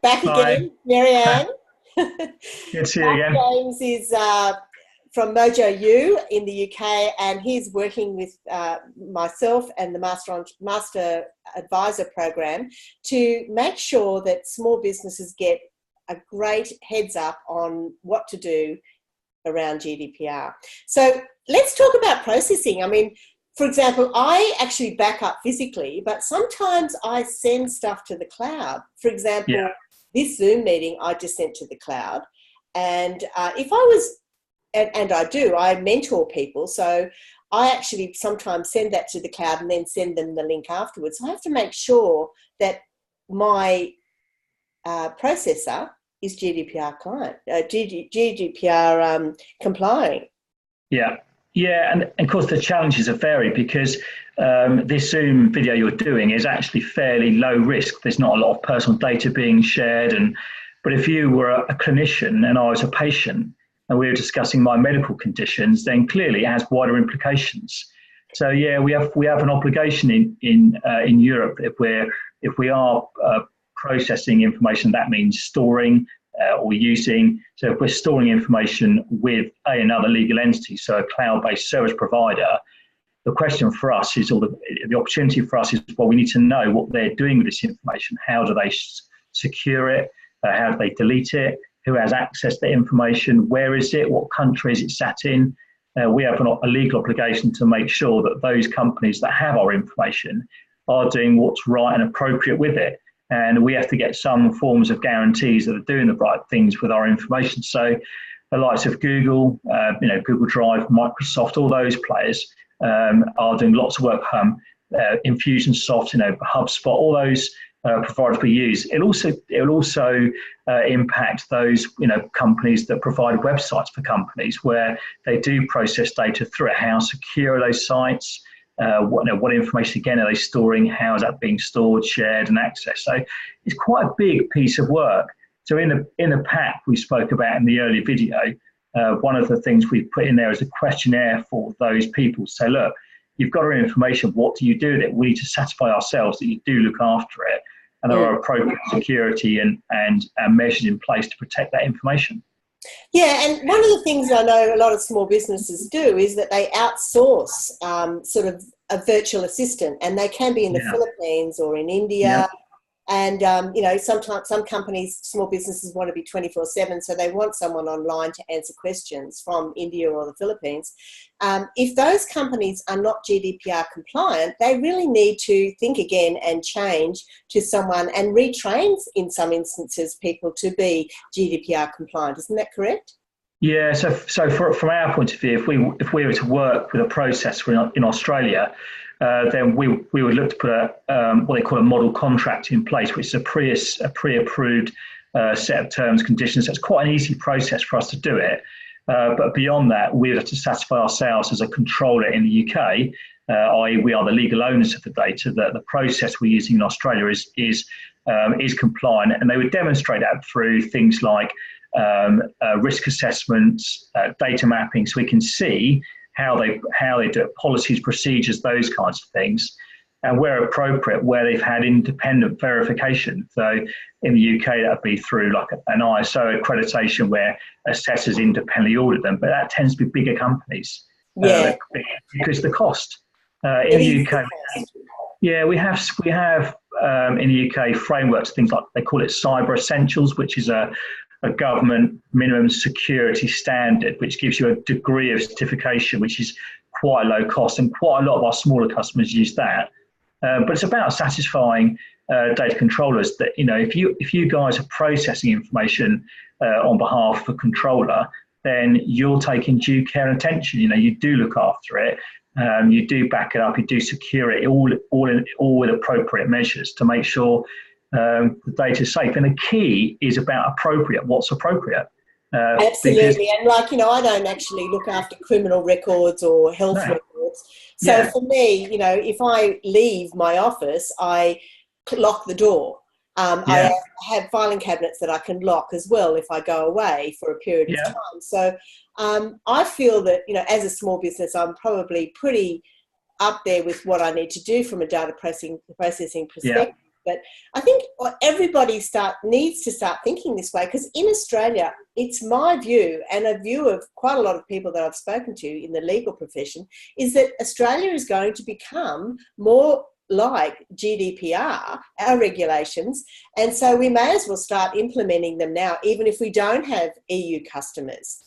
Back Hi, again, Marianne. good to see you Mark again. James is from Mojo U in the UK, and he's working with myself and the Master Advisor program to make sure that small businesses get a great heads up on what to do around GDPR. So let's talk about processing. I mean, for example, I actually back up physically, but sometimes I send stuff to the cloud. For Yeah, example, this Zoom meeting I just sent to the cloud. And if I was, and I do, I mentor people. So I actually sometimes send that to the cloud and then send them the link afterwards. So I have to make sure that my processor is GDPR client, GDPR complying. yeah, yeah, and of course the challenges are varied because this Zoom video you're doing is actually fairly low risk. There's not a lot of personal data being shared, and but if you were a clinician and I was a patient and we were discussing my medical conditions, then clearly it has wider implications. So yeah, we have an obligation in Europe if we are processing information, that means storing or using. So if we're storing information with another legal entity, so a cloud-based service provider, the question for us is, or the opportunity for us is, well, we need to know what they're doing with this information. How do they secure it? How do they delete it? Who has access to the information? Where is it? What country is it sat in? We have a legal obligation to make sure that those companies that have our information are doing what's right and appropriate with it. And we have to get some forms of guarantees that are doing the right things with our information. So the likes of Google, Google Drive, Microsoft, all those players are doing lots of work. Infusionsoft, HubSpot, all those providers we use. It'll also impact those companies that provide websites for companies where they do process data through it. How secure are those sites? What information again are they storing? How is that being stored, shared, and accessed? So it's quite a big piece of work. So in the pack we spoke about in the earlier video, one of the things we've put in there is a questionnaire for those people. So look, you've got our information. What do you do with it? We need to satisfy ourselves that you do look after it, and there are appropriate security and measures in place to protect that information. Yeah, and one of the things I know a lot of small businesses do is that they outsource sort of a virtual assistant, and they can be in the Yeah, Philippines or in yeah, India. And, sometimes some companies, small businesses want to be 24/7, so they want someone online to answer questions from India or the Philippines. If those companies are not GDPR compliant, they really need to think again and change to someone and retrain, in some instances, people to be GDPR compliant. Isn't that correct? yeah. From our point of view, if we were to work with a processor in Australia, then we would look to put what they call a model contract in place, which is a pre-approved set of terms and conditions. So it's quite an easy process for us to do it. But beyond that, we have to satisfy ourselves as a controller in the UK, i.e., we are the legal owners of the data, that the process we're using in Australia is compliant, and they would demonstrate that through things like risk assessments, data mapping, so we can see how they do it, policies, procedures, those kinds of things, and where appropriate, where they've had independent verification. So in the UK, that would be through like an ISO accreditation where assessors independently audit them, but that tends to be bigger companies Yeah, because of the cost. In it the is the UK, cost. yeah, we have in the UK frameworks, things like they call it cyber essentials, which is a government minimum security standard, which gives you a degree of certification, which is quite low cost, and quite a lot of our smaller customers use that. But it's about satisfying data controllers that if you guys are processing information on behalf of a controller, then you're taking due care and attention. You do look after it. You do back it up, you do secure it, all with appropriate measures to make sure the data is safe. And the key is about appropriate, what's appropriate. Because, Absolutely. And I don't actually look after criminal records or health no, records. So yeah, for me, if I leave my office, I lock the door. I yeah, have filing cabinets that I can lock as well if I go away for a period of yeah, time. So I feel that, as a small business, I'm probably pretty up there with what I need to do from a data processing yeah, perspective. But I think everybody needs to start thinking this way, because in Australia, it's my view, and a view of quite a lot of people that I've spoken to in the legal profession, is that Australia is going to become more like GDPR, our regulations, and so we may as well start implementing them now, even if we don't have EU customers.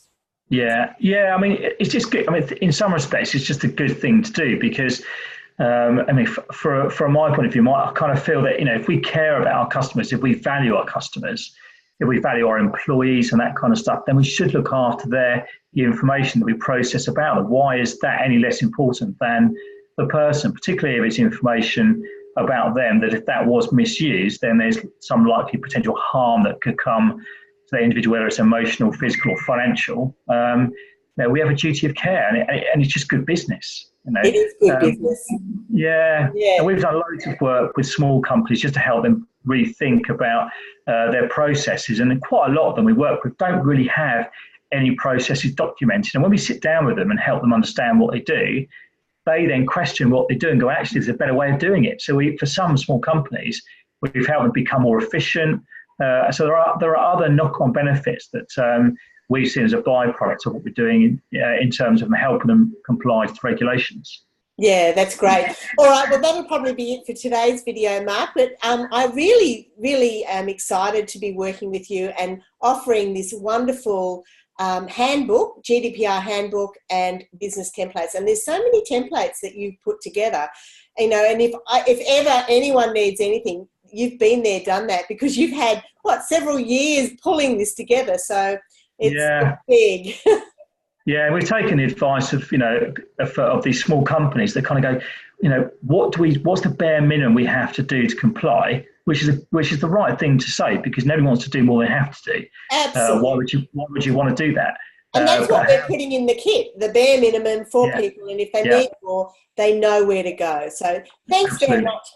Yeah. I mean, it's just good. I mean, in some respects, it's just a good thing to do because, I mean, from my point of view, I kind of feel that, you know, if we care about our customers, if we value our customers, if we value our employees and that kind of stuff, then we should look after the information that we process about them. Why is that any less important than the person, particularly if it's information about them, that if that was misused, then there's some likely potential harm that could come to the individual, whether it's emotional, physical or financial. We have a duty of care, and it's just good business. You know? It is good business. Yeah. And we've done loads of work with small companies just to help them rethink about their processes, and quite a lot of them we work with don't really have any processes documented. And when we sit down with them and help them understand what they do, they then question what they do and go, actually, there's a better way of doing it. So for some small companies, we've helped them become more efficient. So there are other knock-on benefits that we've seen as a byproduct of what we're doing in terms of helping them comply to regulations. Yeah, that's great. All right, well, that'll probably be it for today's video, Mark. But I really, really am excited to be working with you and offering this wonderful handbook, GDPR handbook and business templates. And there's so many templates that you've put together, you know, and if ever anyone needs anything, you've been there, done that, because you've had, several years pulling this together. So it's big. Yeah, we've taken the advice of, you know, of these small companies that kind of go, you know, what's the bare minimum we have to do to comply, which is the right thing to say, because nobody wants to do more than they have to do. Absolutely. Why would you want to do that? And that's what we're putting in the kit, the bare minimum for people. And if they need more, they know where to go. So thanks very much.